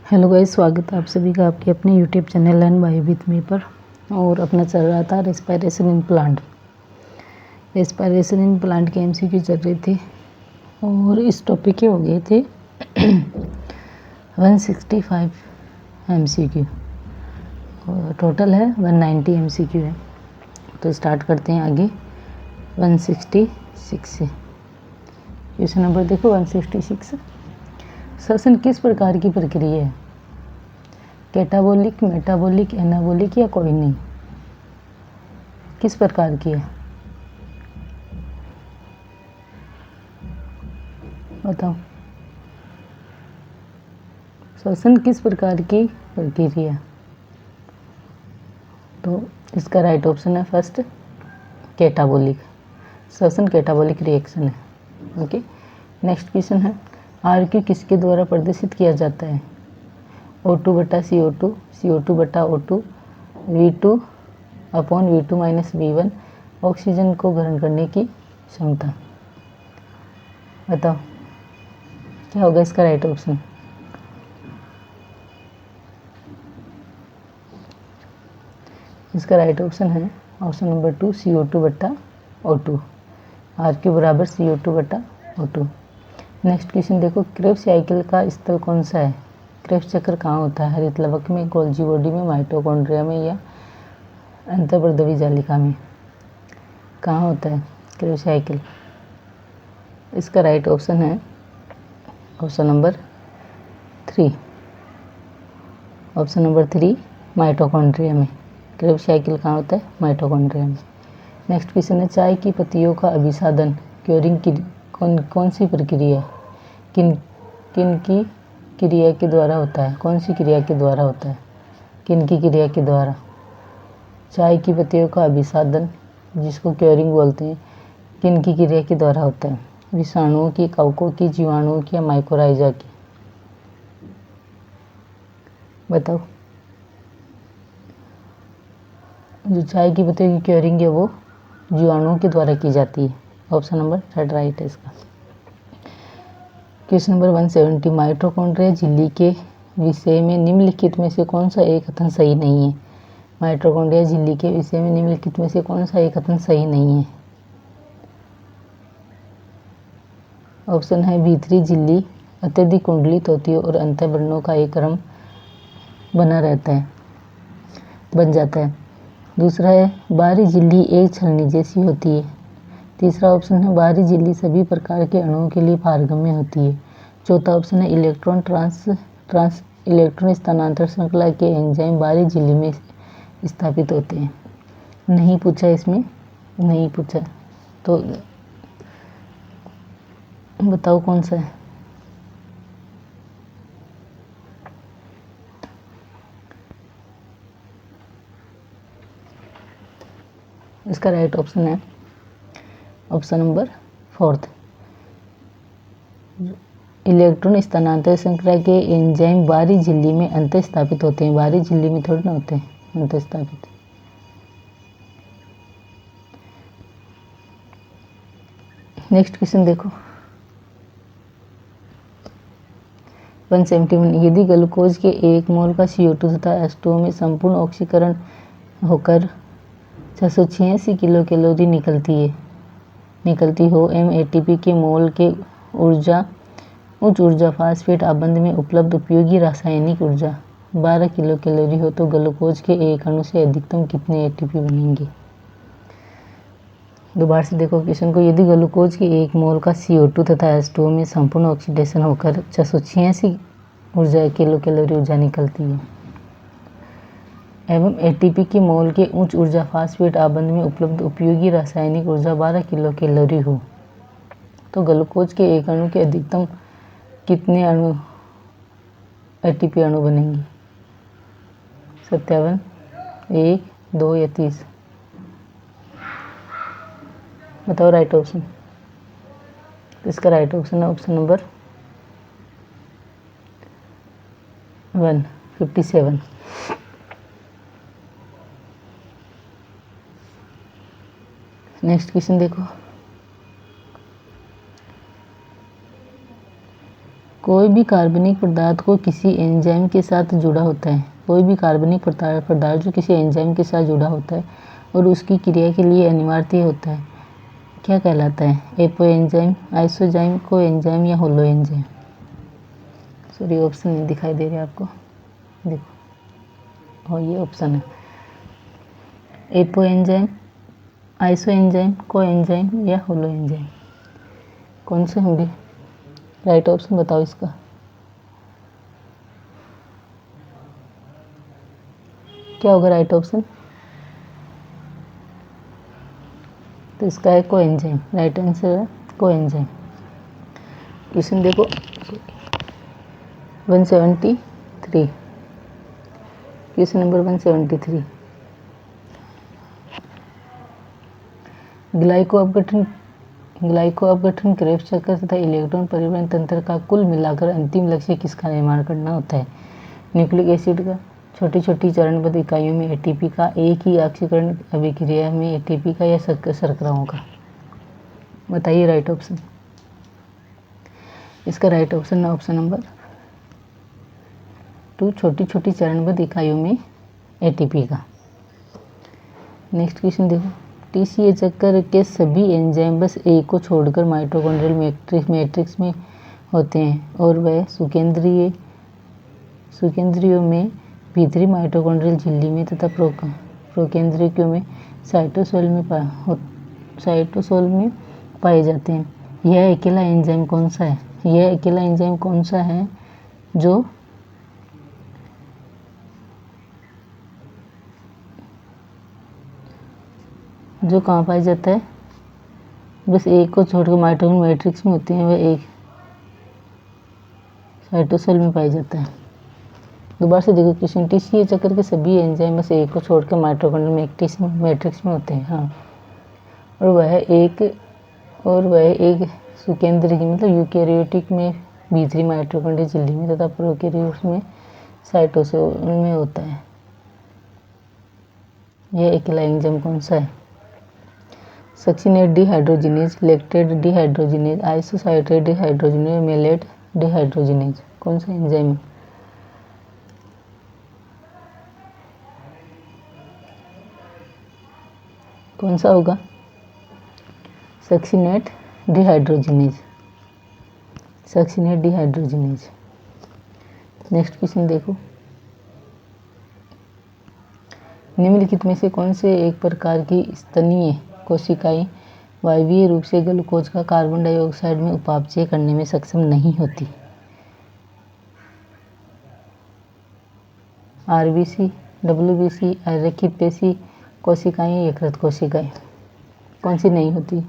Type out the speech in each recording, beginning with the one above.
Hello guys, स्वागत है आप सभी का आपके अपने YouTube channel learn by with me पर। और अपना चल रहा था respiration in plant. Respiration in plant के एमसीक्यू चल रहे थे और इस टॉपिक के हो गए थे 165 एमसीक्यू और टोटल है 190 एमसीक्यू है। तो स्टार्ट करते हैं आगे 166 से। क्वेश्चन नंबर देखो 166। श्वसन किस प्रकार की प्रक्रिया है? कैटाबोलिक, मेटाबोलिक, एनाबोलिक या कोई नहीं? किस प्रकार की है बताओ। श्वसन किस प्रकार की प्रक्रिया? तो इसका राइट ऑप्शन है फर्स्ट कैटाबोलिक। श्वसन कैटाबोलिक रिएक्शन है। ओके, नेक्स्ट क्वेश्चन है आरक्यू किसके द्वारा प्रदर्शित किया जाता है? O2 बटा CO2, CO2 बटा O2, V2 upon V2 minus V1 oxygen को ग्रहण करने की क्षमता। बताओ क्या होगा इसका राइट ऑप्शन? इसका राइट ऑप्शन है ऑप्शन नंबर 2 CO2 बटा O2। आरक्यू बराबर CO2 बटा O2। नेक्स्ट क्वेश्चन देखो क्रेब्स साइकिल का स्थल कौन सा है? क्रेब्स चक्र कहाँ होता है? हरित लवक में, गोल्जी बॉडी में, माइटोकॉन्ड्रिया में या अंतर्वर्धवी जालिका में? कहाँ होता है क्रेब्स साइकिल? इसका राइट ऑप्शन है option number 3। Option number 3 mitochondria में। क्रेब्स साइकिल कहाँ होता है? माइटोकॉन्ड्रिया में। नेक्स्ट क्वेश्चन है चाय की पत्तियों का अभिसादन क्योरिंग की कौन सी प्रक्रिया है? किन की क्रिया के द्वारा होता है? कौन सी क्रिया के द्वारा होता है? किन की क्रिया के द्वारा चाय की पत्तियों का अभिसादन, जिसको क्योरिंग बोलते हैं, किन की क्रिया के द्वारा होता है? विषाणुओं की, कवकों की, जीवाणुओं की या माइकोराइजा की? बताओ। जो चाय की पत्तियों की क्योरिंग है वो जीवाणुओं के द्वारा की जाती है। ऑप्शन नंबर 3 राइट है इसका। क्वेश्चन नंबर 170 माइटोकॉन्ड्रिया झिल्ली के विषय में निम्नलिखित में से कौन सा एक कथन सही नहीं है? माइटोकॉन्ड्रिया झिल्ली के विषय में निम्नलिखित में से कौन सा एक कथन सही नहीं है? ऑप्शन है भीतरी झिल्ली अत्यधिक कुंडलित होती है और अंतःवर्णों का एक क्रम बना रहता है, बन जाता है। दूसरा है बाहरी झिल्ली एक छलनी जैसी होती है। तीसरा ऑप्शन है बाहरी झिल्ली सभी प्रकार के अणुओं के लिए पारगम्य होती है। चौथा ऑप्शन है इलेक्ट्रॉन स्थानांतरण श्रृंखला के एंजाइम बाहरी झिल्ली में स्थापित होते हैं। नहीं पूछा इसमें, नहीं पूछा, तो बताओ कौन सा है? इसका राइट ऑप्शन है ऑप्शन नंबर 4। इलेक्ट्रॉन स्थानांतरण श्रृंखला के एंजाइम बाहरी झिल्ली में अंत स्थापित होते हैं, बाहरी झिल्ली में थोड़ी ना होते हैं अंत स्थापित। नेक्स्ट क्वेश्चन देखो 171 यदि ग्लूकोज के 1 मोल का CO2 तथा H2O में संपूर्ण ऑक्सीकरण होकर 686 किलो कैलोरी निकलती हो MATP के मोल के उच्च ऊर्जा फास्फेट आबंध में उपलब्ध उपयोगी रासायनिक ऊर्जा 12 किलो कैलोरी हो तो ग्लूकोज के एक अणु से अधिकतम कितने ATP बनेंगे? दोबारा से देखो क्वेश्चन को। यदि ग्लूकोज के 1 मोल का CO2 तथा H2O में संपूर्ण ऑक्सीडेशन होकर 686 किलो कैलोरी ऊर्जा निकलती है एवं ATP के मोल के उच्च ऊर्जा फास्फेट आबंध में उपलब्ध उपयोगी रासायनिक ऊर्जा 12 किलो कैलोरी हो तो ग्लूकोज के एक अणु के अधिकतम कितने अणु ATP अणु बनेंगे? 57, 1, 2 या 30? बताओ राइट ऑप्शन। इसका राइट ऑप्शन है ऑप्शन नंबर 1, 57। नेक्स्ट क्वेश्चन देखो कोई भी कार्बनिक पदार्थ को किसी एंजाइम के साथ जुड़ा होता है, कोई भी कार्बनिक पदार्थ जो किसी एंजाइम के साथ जुड़ा होता है और उसकी क्रिया के लिए अनिवार्य होता है, क्या कहलाता है? एपो एंजाइम, आइसोजाइम, को एंजाइम या होलो एंजाइम? सॉरी ऑप्शन नहीं दिखाई दे रहे आपको, देखो, और ये ऑप्शन है एपो एंजाइम, आइसो एंजाइम, को एंजाइम या होलो एंजाइम, कौन से होंगे? राइट ऑप्शन बताओ इसका। क्या होगा राइट ऑप्शन? तो इसका है को एंजाइम, राइट आंसर है को एंजाइम। क्वेश्चन देखो 173, क्वेश्चन नंबर 173, ग्लाइको अपघटन क्रेब्स चक्र तथा इलेक्ट्रॉन परिवहन तंत्र का कुल मिलाकर अंतिम लक्ष्य किसका निर्माण करना होता है? न्यूक्लिक एसिड का, छोटी छोटी चरणबद्ध इकाइयों में एटीपी का, एक ही ऑक्सीकरण अभिक्रिया में एटीपी का या शर्कराओं का? बताइए राइट ऑप्शन। इसका राइट ऑप्शन है ऑप्शन नंबर 2, छोटी छोटी चरणबद्ध इकाइयों में एटीपी का। नेक्स्ट क्वेश्चन देखो, टीसीए चक्र के सभी एंजाइम बस एक को छोड़कर माइटोकॉन्ड्रियल मैट्रिक्स में होते हैं और वह सुकेंद्रियों में भीतरी माइटोकॉन्ड्रियल झिल्ली में तथा प्रोकेंद्रियों में साइटोसोल में पाए जाते हैं। यह अकेला एंजाइम कौन सा है? यह अकेला एंजाइम कौन सा है जो कहाँ पाया जाता है? बस एक को छोड़कर माइटोकॉन्ड्रियल मैट्रिक्स में होते हैं, वह एक साइटोसोल में पाया जाता है। दोबारा से देखो क्वेश्चन, टीसीए चक्र के सभी एंजाइम बस एक को छोड़कर माइटोकॉन्ड्रियल मैट्रिक्स में होते हैं, हाँ, और वह एक सुकेंद्र की मतलब यूकैरियोटिक में भीतरी माइटोकॉन्ड्रियल झिल्ली में तथा प्रोकैरियोट्स में साइटोसोल में होता है। यह अकेला एंजाइम कौन सा है? Succinate dehydrogenase, lactate dehydrogenase, isocitrate dehydrogenase, malate dehydrogenase, कौन सा एंजाइम है? कौन सा होगा? Succinate dehydrogenase, succinate dehydrogenase. Next question देखो, निम्नलिखित में से कौन से एक प्रकार की स्तनीय कोशिकाएं वायवीय रूप से ग्लूकोज का कार्बन डाइऑक्साइड में उपापचय करने में सक्षम नहीं होती? आरबीसी, डब्ल्यूबीसी, आरक्षित पेशी कोशिकाएं, यकृत कोशिकाएं, कौन सी नहीं होती?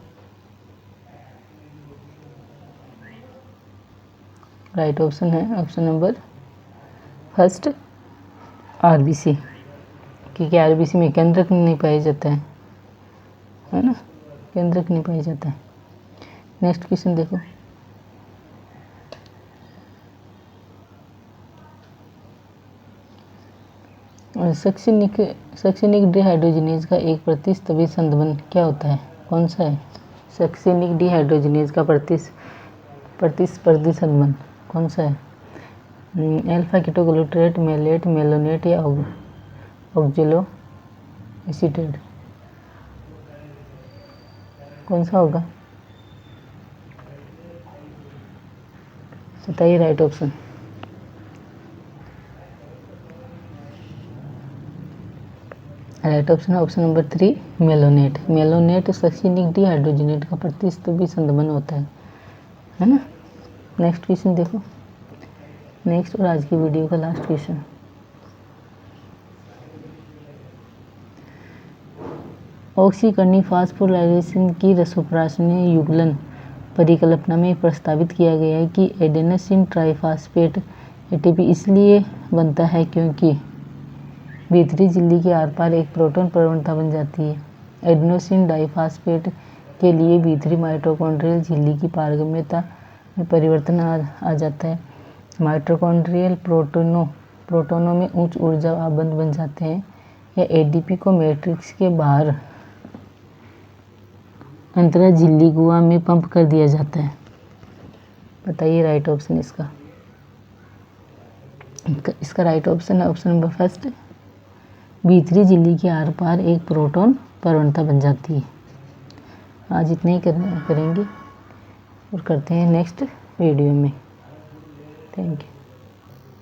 राइट ऑप्शन है ऑप्शन नंबर फर्स्ट आरबीसी, क्योंकि आरबीसी में केंद्रक नहीं पाया जाता है ना, केंद्रक नहीं पाया जाता है। नेक्स्ट क्वेश्चन देखो, सक्सिनिक डिहाइड्रोजिनेज का एक प्रतिस्थापित संबंध क्या होता है? कौन सा है? सक्सिनिक डिहाइड्रोजिनेज का प्रतिस्पर्धी संबंध कौन सा है? अल्फा कीटोग्लूटारेट, मेलेट, मेलोनेट या ऑक्जेलो एसीटेट, कौन सा होगा? बताइए राइट ऑप्शन। राइट ऑप्शन है option number 3 malonate. Malonate succinic dehydrogenate का प्रतिस्थापित संबंध होता है ना। नेक्स्ट क्वेश्चन देखो, नेक्स्ट और आज की वीडियो का लास्ट क्वेश्चन, ऑक्सीकरणी फास्फोराइलेशन की रसोप्राशनीय युगलन परिकल्पना में प्रस्तावित किया गया है कि एडेनोसिन ट्राइफॉस्फेट एटीपी इसलिए बनता है क्योंकि भीतरी झिल्ली के आर पार एक प्रोटॉन प्रवणता बन जाती है। एडेनोसिन डाइफॉस्फेट के लिए भीतरी माइटोकॉन्ड्रियल झिल्ली की पारगम्यता में परिवर्तन आ जाता है। माइटोकॉन्ड्रियल प्रोटोनों में उच्च ऊर्जा आबंध बन जाते हैं या एडीपी को मैट्रिक्स के बाहर अंतरा झिल्ली गुहा में पंप कर दिया जाता है। बताइए राइट ऑप्शन इसका। इसका राइट ऑप्शन है ऑप्शन नंबर फर्स्ट, भीतरी झिल्ली के आर पार एक प्रोटॉन प्रवणता बन जाती है। आज इतना ही करेंगे और करते हैं नेक्स्ट वीडियो में। Thank you.